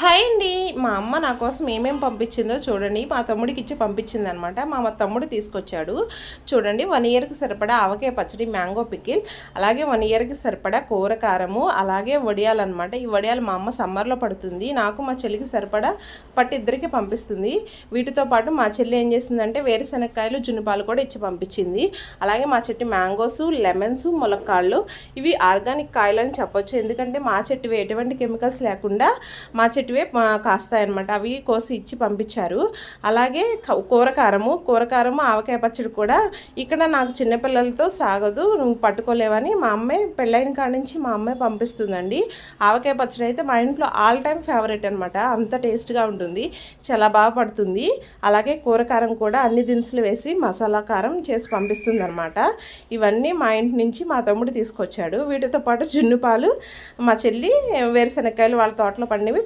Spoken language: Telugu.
హాయ్ అండి. మా అమ్మ నా కోసం ఏమేమి పంపించిందో చూడండి. మా తమ్ముడికి ఇచ్చి పంపించిందనమాట. మా తమ్ముడు తీసుకొచ్చాడు. చూడండి, 1 ఇయర్కి సరిపడా ఆవకాయ పచ్చడి, మ్యాంగో పికిల్, అలాగే 1 ఇయర్కి సరిపడా కూర కారము, అలాగే వడియాలన్నమాట. ఈ వడియాలు మా అమ్మ సమ్మర్లో పడుతుంది, నాకు మా చెల్లికి సరిపడా పట్టి ఇద్దరికి పంపిస్తుంది. వీటితో పాటు మా చెల్లి ఏం చేసిందంటే వేరుశనక్కాయలు, జున్నుపాలు కూడా ఇచ్చి పంపించింది. అలాగే మా చెట్టు మ్యాంగోసు, లెమన్స్, ములక్కాళ్ళు. ఇవి ఆర్గానిక్ కాయలు అని చెప్పొచ్చు, ఎందుకంటే మా చెట్టువి ఎటువంటి కెమికల్స్ లేకుండా మా చెట్టువే కాస్తాయన్నమాట. అవి కోసి ఇచ్చి పంపించారు. అలాగే కూరకారము ఆవకాయ పచ్చడి కూడా. ఇక్కడ నాకు చిన్నపిల్లలతో సాగదు, నువ్వు పట్టుకోలేవని మా అమ్మాయి పెళ్ళైన కాడ నుంచి మా అమ్మాయి పంపిస్తుందండి. ఆవకాయ పచ్చడి అయితే మా ఇంట్లో ఆల్ టైమ్ ఫేవరెట్ అనమాట. అంత టేస్ట్గా ఉంటుంది, చాలా బాగా పడుతుంది. అలాగే కూరకారం కూడా అన్ని దినుసులు వేసి మసాలా కారం చేసి పంపిస్తుంది అనమాట. ఇవన్నీ మా ఇంటి నుంచి మా తమ్ముడు తీసుకొచ్చాడు. వీటితో పాటు జున్నుపాలు, మా చెల్లి వేరుశనక్కాయలు వాళ్ళ తోటలో పండివి